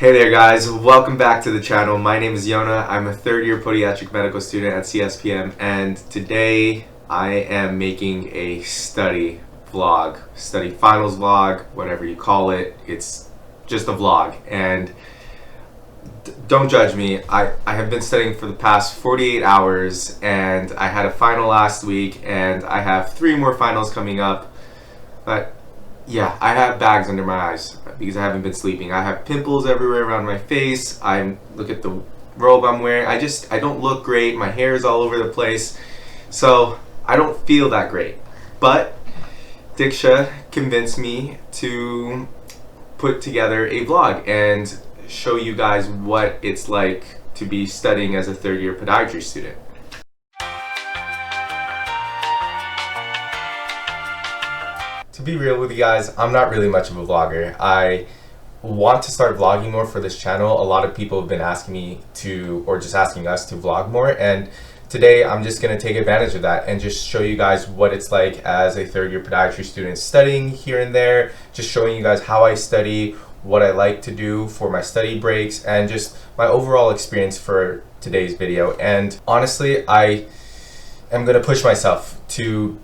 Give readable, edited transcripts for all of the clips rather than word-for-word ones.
Hey there guys, welcome back to the channel. My name is Yona. I'm a third year podiatric medical student at CSPM, and today I am making a study vlog, study finals vlog, whatever you call it. It's just a vlog, and don't judge me. I have been studying for the past 48 hours, and I had a final last week, and I have 3 more finals coming up. But yeah, I have bags under my eyes because I haven't been sleeping. I have pimples everywhere around my face. Look at the robe I'm wearing. I don't look great. My hair is all over the place. So I don't feel that great. But Diksha convinced me to put together a vlog and show you guys what it's like to be studying as a third year podiatry student. To be real with you guys, I'm not really much of a vlogger. I want to start vlogging more for this channel. A lot of people have been asking me to, or just asking us to vlog more, and today I'm just going to take advantage of that and just show you guys what it's like as a third year podiatry student studying here and there, just showing you guys how I study, what I like to do for my study breaks, and just my overall experience for today's video. And honestly, I am going to push myself to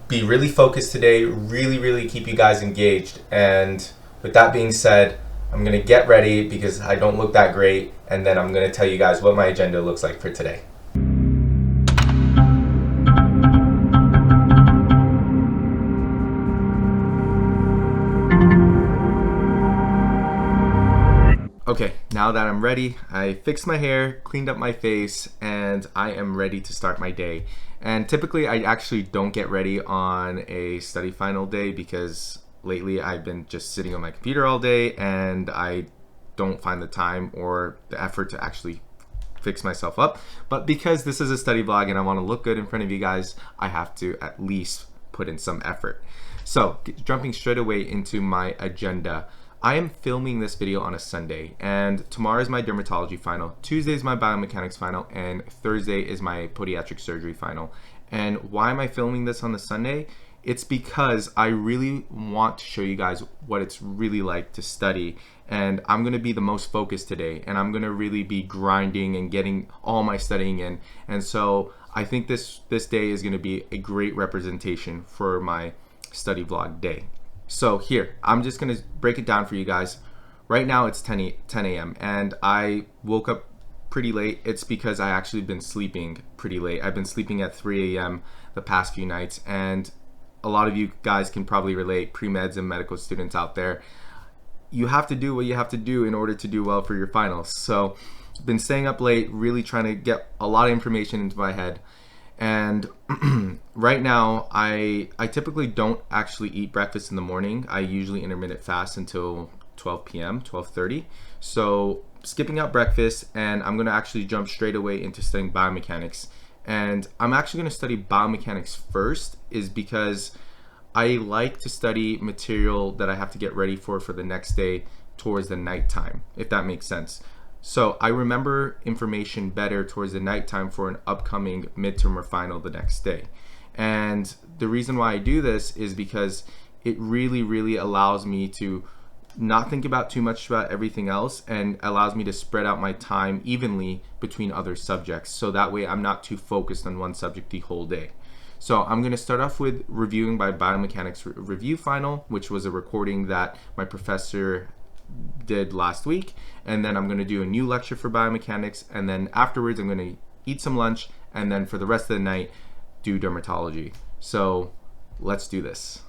be really focused today, really keep you guys engaged. And with that being said, I'm gonna get ready because I don't look that great, and then I'm gonna tell you guys what my agenda looks like for today. Okay, now that I'm ready, I fixed my hair, cleaned up my face, and I am ready to start my day. And typically I actually don't get ready on a study final day because lately I've been just sitting on my computer all day and I don't find the time or the effort to actually fix myself up. But because this is a study vlog and I want to look good in front of you guys, I have to at least put in some effort. So jumping straight away into my agenda. I am filming this video on a Sunday, and tomorrow is my dermatology final, Tuesday is my biomechanics final, and Thursday is my podiatric surgery final. And why am I filming this on the Sunday? It's because I really want to show you guys what it's really like to study, and I'm going to be the most focused today, and I'm going to really be grinding and getting all my studying in. And so I think this day is going to be a great representation for my study vlog day. So here, I'm just gonna break it down for you guys. Right now it's 10 a.m. and I woke up pretty late. It's because I actually been sleeping pretty late. I've been sleeping at 3 a.m. the past few nights, and a lot of you guys can probably relate, pre-meds and medical students out there. You have to do what you have to do in order to do well for your finals. So I've been staying up late, really trying to get a lot of information into my head. And right now I typically don't actually eat breakfast in the morning. I usually intermittent fast until 12 p.m. 12:30. So skipping out breakfast, and I'm going to actually jump straight away into studying biomechanics. And I'm actually going to study biomechanics first is because I like to study material that I have to get ready for the next day towards the nighttime, if that makes sense. So I remember information better towards the nighttime for an upcoming midterm or final the next day. And the reason why I do this is because it really allows me to not think about too much about everything else, and allows me to spread out my time evenly between other subjects. So that way I'm not too focused on one subject the whole day. So I'm going to start off with reviewing my biomechanics review final, which was a recording that my professor did last week, and then I'm going to do a new lecture for biomechanics, and then afterwards I'm going to eat some lunch, and then for the rest of the night do dermatology. So let's do this.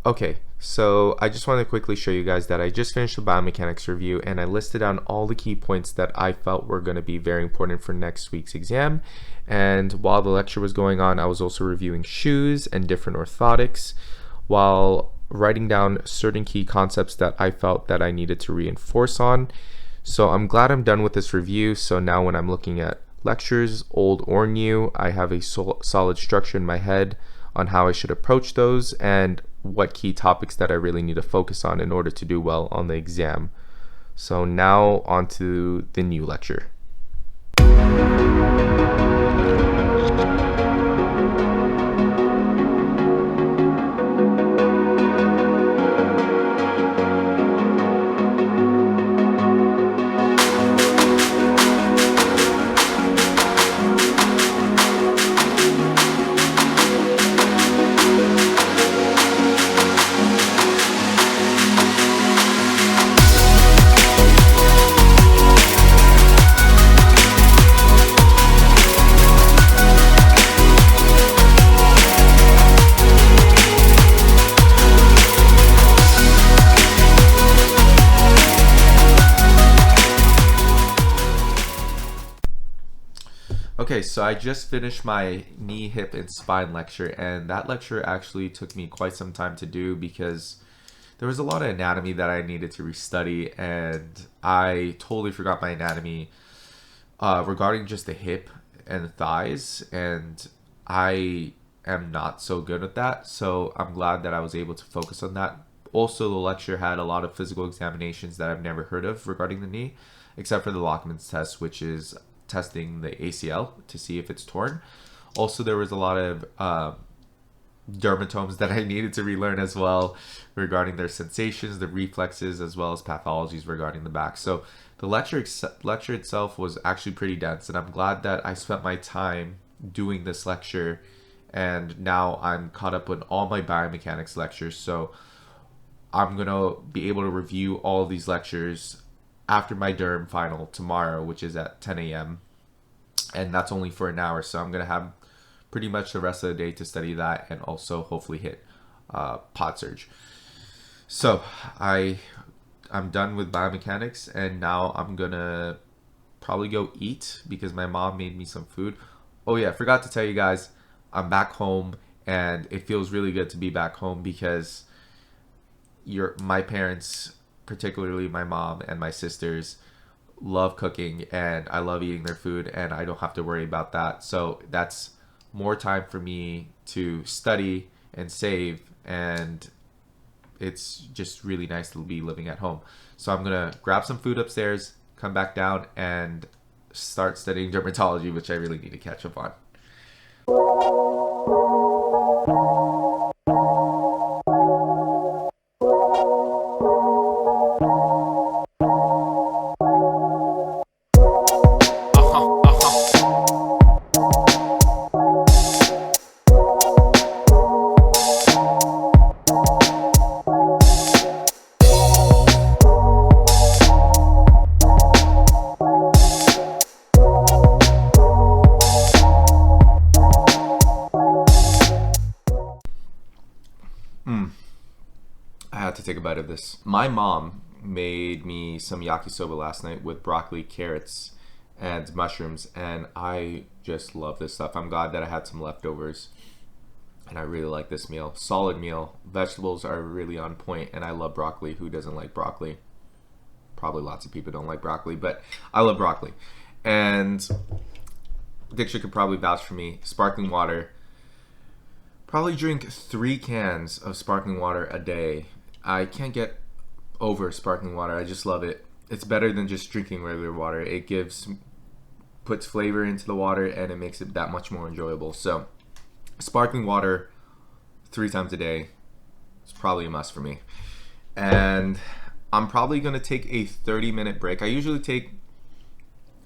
Okay, so I just want to quickly show you guys that I just finished the biomechanics review, and I listed down all the key points that I felt were going to be very important for next week's exam. and while the lecture was going on, I was also reviewing shoes and different orthotics while writing down certain key concepts that I felt that I needed to reinforce on. So I'm glad I'm done with this review. So now when I'm looking at lectures, old or new, I have a solid structure in my head on how I should approach those and what key topics that I really need to focus on in order to do well on the exam. So now on to the new lecture. Okay, so I just finished my knee, hip, and spine lecture, and that lecture actually took me quite some time to do because there was a lot of anatomy that I needed to restudy, and I totally forgot my anatomy regarding just the hip and the thighs, and I am not so good at that, so I'm glad that I was able to focus on that. Also, the lecture had a lot of physical examinations that I've never heard of regarding the knee, except for the Lockman's test, which is testing the ACL to see if it's torn. Also, there was a lot of dermatomes that I needed to relearn as well regarding their sensations, the reflexes, as well as pathologies regarding the back. So the lecture itself was actually pretty dense, and I'm glad that I spent my time doing this lecture, and now I'm caught up with all my biomechanics lectures. So I'm gonna be able to review all of these lectures after my derm final tomorrow, which is at 10 a.m. and that's only for an hour, so I'm gonna have pretty much the rest of the day to study that and also hopefully hit pod surge. So I'm done with biomechanics, and now I'm gonna probably go eat because my mom made me some food. Oh yeah, I forgot to tell you guys, I'm back home, and it feels really good to be back home because my parents, particularly my mom and my sisters, love cooking, and I love eating their food, and I don't have to worry about that. So that's more time for me to study and save, and it's just really nice to be living at home. So I'm gonna grab some food upstairs, come back down, and start studying dermatology, which I really need to catch up on. I had to take a bite of this. My mom made me some yakisoba last night with broccoli, carrots, and mushrooms, and I just love this stuff. I'm glad that I had some leftovers, and I really like this meal. Solid meal. Vegetables are really on point, and I love broccoli. Who doesn't like broccoli? Probably lots of people don't like broccoli, but I love broccoli. And Diksha could probably vouch for me. Sparkling water. Probably drink 3 cans of sparkling water a day. I can't get over sparkling water. I just love it. It's better than just drinking regular water. It puts flavor into the water, and it makes it that much more enjoyable. So sparkling water 3 times a day is probably a must for me. And I'm probably going to take a 30-minute break. I usually take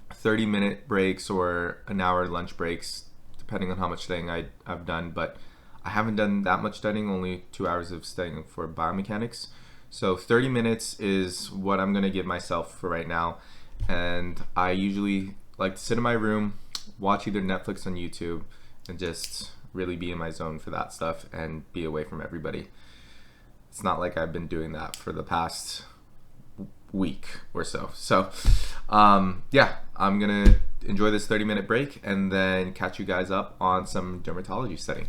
30-minute breaks or an hour lunch breaks, depending on how much studying I've done. But I haven't done that much studying, only 2 hours of studying for biomechanics. So 30 minutes is what I'm going to give myself for right now. And I usually like to sit in my room, watch either Netflix on YouTube, and just really be in my zone for that stuff and be away from everybody. It's not like I've been doing that for the past week or so. So yeah, I'm going to enjoy this 30-minute break and then catch you guys up on some dermatology study.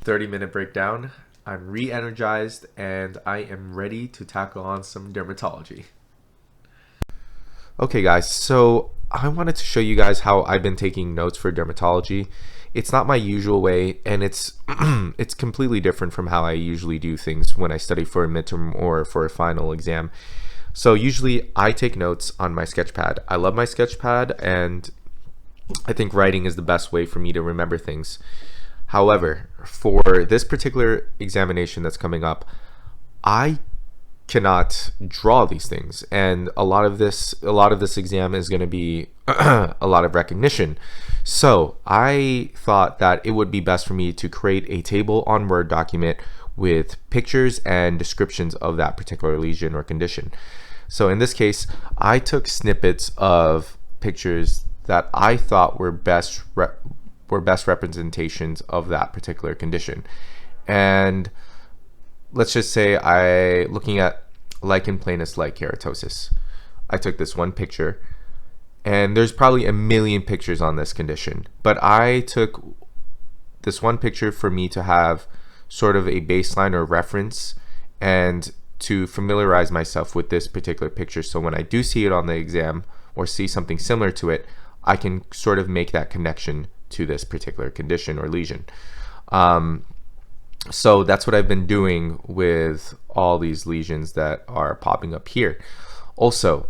30-minute breakdown. I'm re-energized and I am ready to tackle on some dermatology. Okay guys, so I wanted to show you guys how I've been taking notes for dermatology. It's not my usual way, and it's completely different from how I usually do things when I study for a midterm or for a final exam. So usually I take notes on my sketch pad. I love my sketch pad, and I think writing is the best way for me to remember things. However, for this particular examination that's coming up, I cannot draw these things, and a lot of this exam is going to be a lot of recognition. So I thought that it would be best for me to create a table on Word document with pictures and descriptions of that particular lesion or condition. So in this case, I took snippets of pictures that I thought were best representations of that particular condition. And let's just say looking at lichen planus like keratosis. I took this one picture, and there's probably a million pictures on this condition, but I took this one picture for me to have sort of a baseline or reference and to familiarize myself with this particular picture, so when I do see it on the exam or see something similar to it, I can sort of make that connection to this particular condition or lesion. So that's what I've been doing with all these lesions that are popping up here. Also,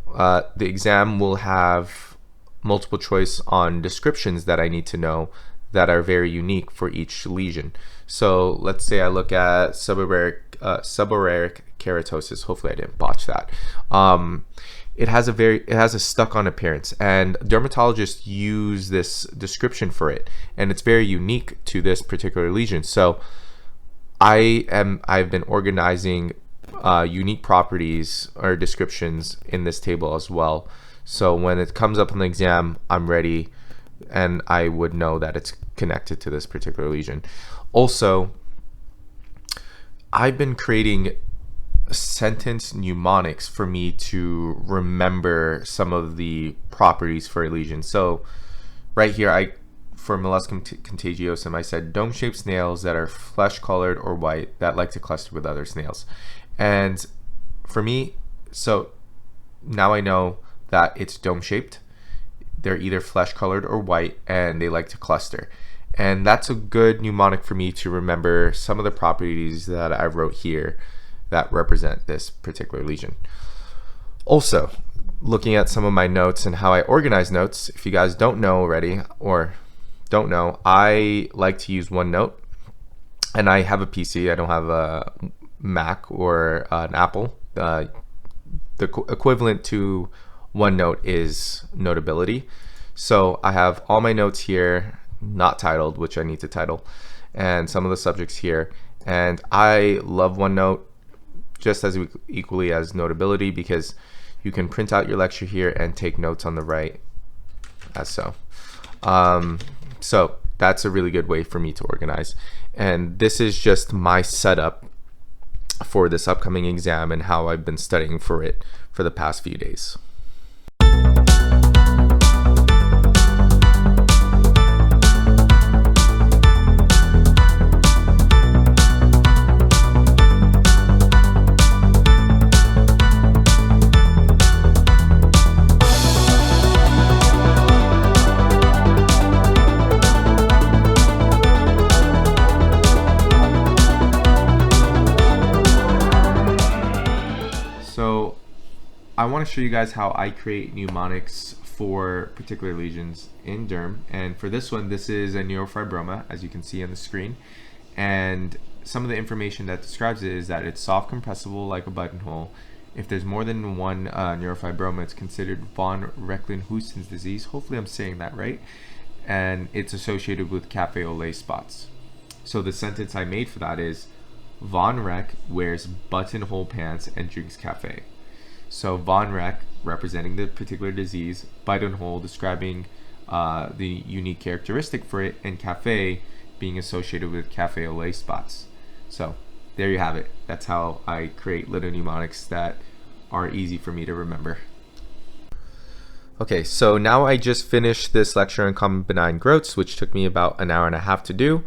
the exam will have multiple choice on descriptions that I need to know that are very unique for each lesion. So let's say I look at seborrheic keratosis. Hopefully I didn't botch that. It has a stuck-on appearance, and dermatologists use this description for it, and it's very unique to this particular lesion. So I've been organizing unique properties or descriptions in this table as well. So when it comes up on the exam, I'm ready, and I would know that it's connected to this particular lesion. Also, I've been creating sentence mnemonics for me to remember some of the properties for a lesion. So right here, for molluscum contagiosum, I said dome-shaped snails that are flesh-colored or white that like to cluster with other snails. And for me, so now I know that it's dome-shaped. They're either flesh-colored or white, and they like to cluster. And that's a good mnemonic for me to remember some of the properties that I wrote here that represent this particular lesion. Also, looking at some of my notes and how I organize notes, if you guys don't know already or don't know, I like to use OneNote, and I have a PC. I don't have a Mac or an Apple. The equivalent to OneNote is Notability. So I have all my notes here, not titled, which I need to title, and some of the subjects here. And I love OneNote just as equally as Notability, because you can print out your lecture here and take notes on the right as so. So that's a really good way for me to organize. And this is just my setup for this upcoming exam and how I've been studying for it for the past few days. So I want to show you guys how I create mnemonics for particular lesions in derm. And for this one, this is a neurofibroma, as you can see on the screen. And some of the information that describes it is that it's soft compressible like a buttonhole. If there's more than one neurofibroma, it's considered von Recklen-Husten's disease. Hopefully I'm saying that right. And it's associated with cafe au lait spots. So the sentence I made for that is, Von Reck wears buttonhole pants and drinks cafe. So Von Reck representing the particular disease, buttonhole describing the unique characteristic for it, and cafe being associated with cafe au lait spots. So there you have it. That's how I create little mnemonics that are easy for me to remember. Okay, so now I just finished this lecture on common benign growths, which took me about an hour and a half to do.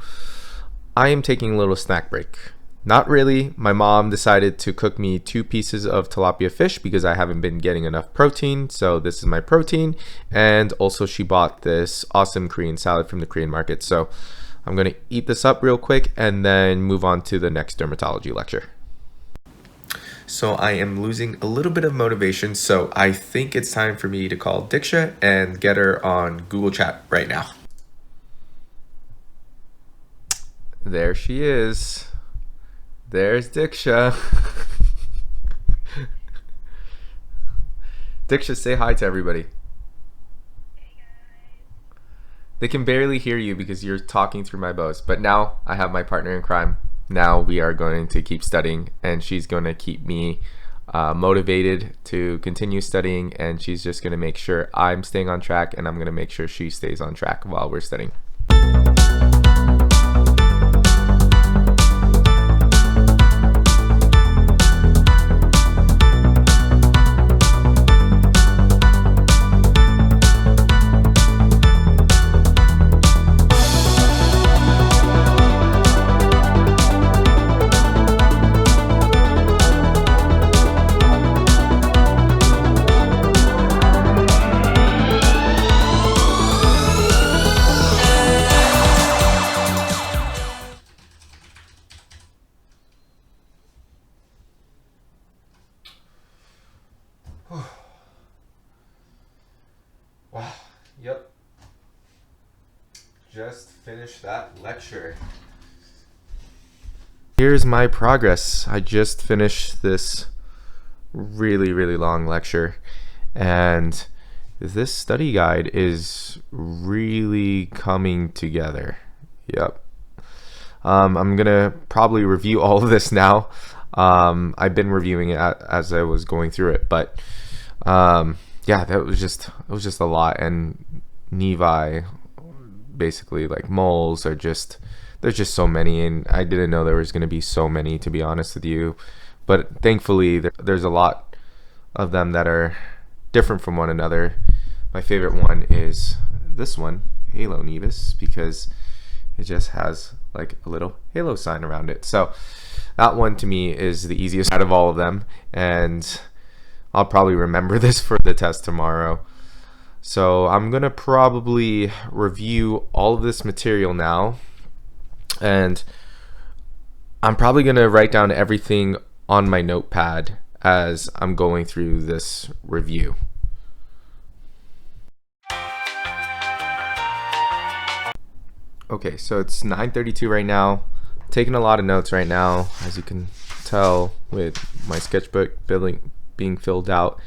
I am taking a little snack break. Not really. My mom decided to cook me 2 pieces of tilapia fish because I haven't been getting enough protein. So this is my protein. And also she bought this awesome Korean salad from the Korean market. So I'm going to eat this up real quick and then move on to the next dermatology lecture. So I am losing a little bit of motivation, so I think it's time for me to call 𝙎𝙪𝙪 and get her on Google Chat right now. There she is. There's 𝙎𝙪𝙪. 𝙎𝙪𝙪, say hi to everybody. Hey guys. They can barely hear you because you're talking through my bows, but now I have my partner in crime. Now we are going to keep studying, and she's going to keep me motivated to continue studying, and she's just going to make sure I'm staying on track, and I'm going to make sure she stays on track while we're studying. Wow, yep. Just finished that lecture. Here's my progress. I just finished this really long lecture, and this study guide is really coming together. Yep. I'm gonna probably review all of this now. I've been reviewing it as I was going through it, but yeah, it was just a lot. And nevi, basically, like moles, are just, there's just so many, and I didn't know there was going to be so many, to be honest with you. But thankfully there's a lot of them that are different from one another. My favorite one is this one, Halo Nevis, because it just has like a little halo sign around it. So that one to me is the easiest out of all of them, and I'll probably remember this for the test tomorrow. So I'm gonna probably review all of this material now, and I'm probably gonna write down everything on my notepad as I'm going through this review. Okay, so it's 9:32 right now. Taking a lot of notes right now, as you can tell with my sketchbook being filled out.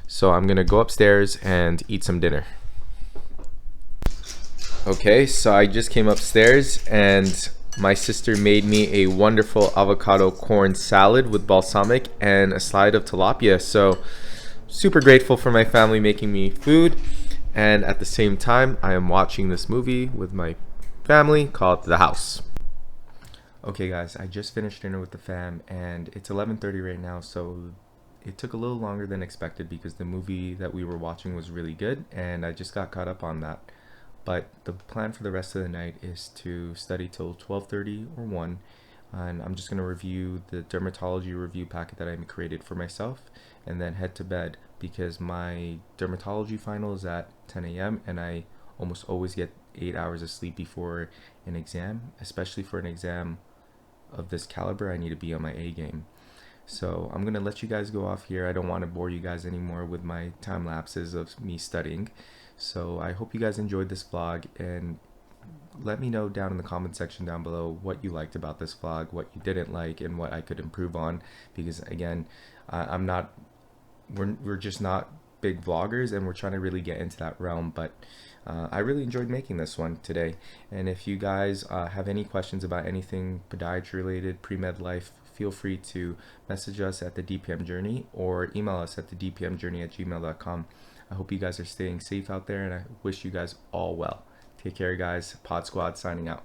So I'm gonna go upstairs and eat some dinner. Okay, so I just came upstairs and my sister made me a wonderful avocado corn salad with balsamic and a slide of tilapia. So super grateful for my family making me food, and at the same time I am watching this movie with my family called The House. Okay guys, I just finished dinner with the fam and it's 11:30 right now, so it took a little longer than expected because the movie that we were watching was really good and I just got caught up on that. But the plan for the rest of the night is to study till 12:30 or 1, and I'm just going to review the dermatology review packet that I created for myself and then head to bed because my dermatology final is at 10 a.m. and I almost always get 8 hours of sleep before an exam. Especially for an exam of this caliber, I need to be on my A game. So I'm gonna let you guys go off here. I don't want to bore you guys anymore with my time lapses of me studying. So I hope you guys enjoyed this vlog, and let me know down in the comment section down below what you liked about this vlog, what you didn't like, and what I could improve on, because again, we're just not big vloggers and we're trying to really get into that realm. But I really enjoyed making this one today, and if you guys have any questions about anything podiatry related, pre-med life, feel free to message us at the DPM Journey or email us at the dpmjourney@gmail.com. I hope you guys are staying safe out there, and I wish you guys all well. Take care guys. Pod Squad signing out.